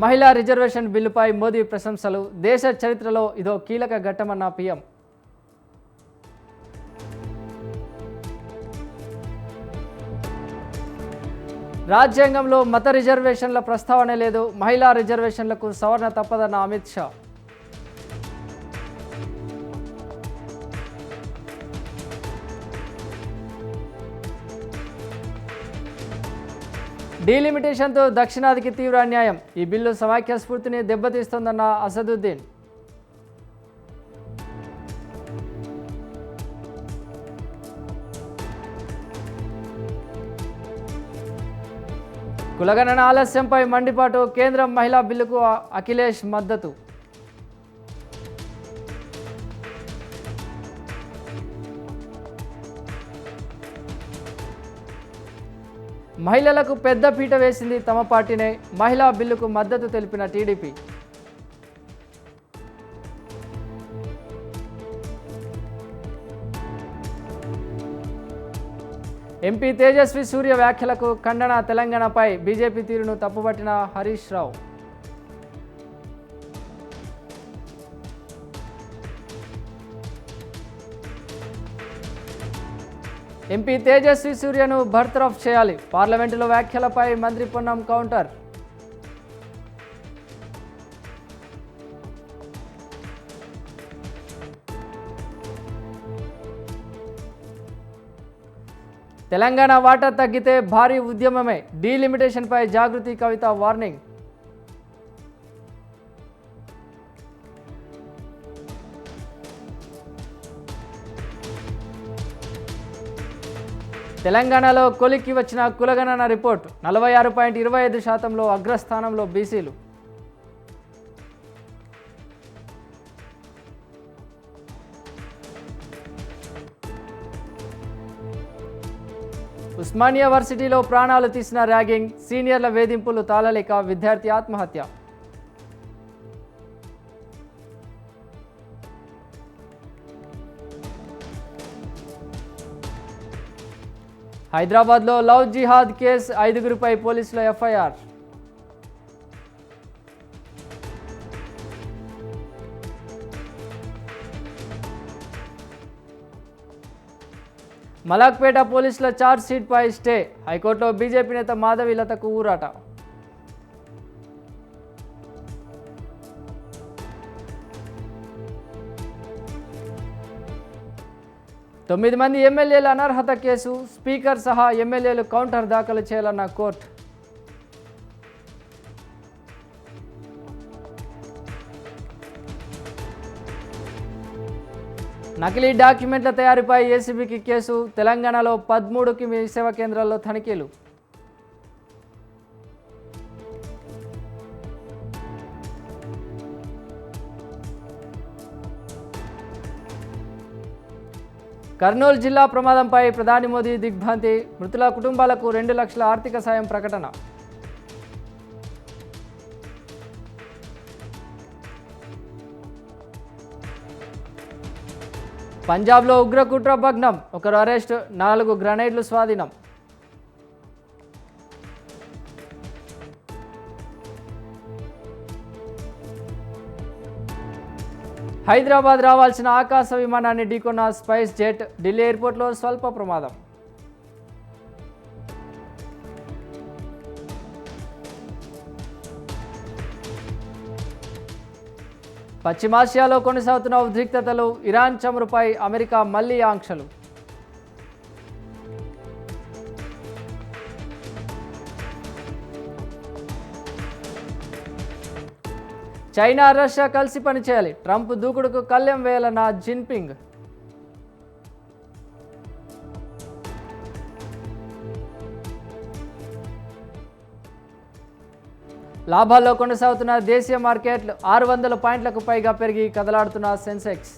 మహిళా రిజర్వేషన్ బిల్లుపై మోదీ ప్రశంసలు. దేశ చరిత్రలో ఇదో కీలక ఘట్టమన్న పీఎం. రాజ్యాంగంలో మత రిజర్వేషన్ల ప్రస్తావనే లేదు. మహిళా రిజర్వేషన్లకు సవరణ తప్పదన్న అమిత్ షా. డీలిమిటేషన్తో దక్షిణాదికి తీవ్ర అన్యాయం. ఈ బిల్లు సమాఖ్య స్ఫూర్తిని దెబ్బతీస్తోందన్న అసదుద్దీన్. కులగణన ఆలస్యంపై మండిపాటు. కేంద్రం మహిళా బిల్లుకు అఖిలేష్ మద్దతు. మహిళలకు పెద్ద పీట వేసింది తమ పార్టీనే. మహిళా బిల్లుకు మద్దతు తెలిపిన టీడీపీ. ఎంపీ తేజస్వి సూర్య వ్యాఖ్యలకు ఖండన. తెలంగాణపై బీజేపీ తీరును తప్పుపట్టిన హరీష్ రావు. ఎంపీ తేజస్వి సూర్యను బర్తరఫ్ చేయాలి. పార్లమెంటులో వ్యాఖ్యలపై మంత్రి పొన్నం కౌంటర్. తెలంగాణ వాటా తగ్గితే భారీ ఉద్యమమే. డీలిమిటేషన్పై జాగృతి కవిత వార్నింగ్. తెలంగాణలో కొలిక్కి వచ్చిన కులగణన రిపోర్టు. 46.25% అగ్రస్థానంలో బీసీలు. ఉస్మానియా వర్సిటీలో ప్రాణాలు తీసిన ర్యాగింగ్. సీనియర్ల వేధింపులు తాళలేక విద్యార్థి ఆత్మహత్య. హైదరాబాద్లో లవ్ జిహాద్ కేసు. 5గురిపై పోలీసుల ఎఫ్ఐఆర్. మలాక్పేట పోలీసుల ఛార్జ్ షీట్పై స్టే. హైకోర్టులో బీజేపీ నేత మాధవీలతకు ఊరాట. తొమ్మిది మంది ఎమ్మెల్యేల అనర్హత కేసు. స్పీకర్ సహా ఎమ్మెల్యేలు కౌంటర్ దాఖలు చేయాలన్న కోర్టు. నకిలీ డాక్యుమెంట్ల తయారీపై ఏసీబీకి కేసు. తెలంగాణలో 13కి మీ సేవా కేంద్రాల్లో తనిఖీలు. కర్నూలు జిల్లా ప్రమాదంపై ప్రధాని మోదీ దిగ్భ్రాంతి. మృతుల కుటుంబాలకు 2 లక్షల ఆర్థిక సాయం ప్రకటన. పంజాబ్లో ఉగ్రకుట్ర భగ్నం. 1 అరెస్ట్, 4 గ్రనైడ్లు స్వాధీనం. హైదరాబాద్ రావాల్సిన ఆకాశ విమానాన్ని ఢీకొన్న స్పైస్ జెట్. ఢిల్లీ ఎయిర్పోర్ట్లో స్వల్ప ప్రమాదం. పశ్చిమాసియాలో కొనసాగుతున్న ఉద్రిక్తతలు. ఇరాన్ చమురుపై అమెరికా మళ్లీ ఆంక్షలు. చైనా రష్యా కలిసి పనిచేయాలి. ట్రంప్ దూకుడుకు కళ్లెం వేయాలన్న జిన్పింగ్. లాభాల్లో కొనసాగుతున్న దేశీయ మార్కెట్లు. 600 పాయింట్లకు పైగా పెరిగి కదలాడుతున్న సెన్సెక్స్.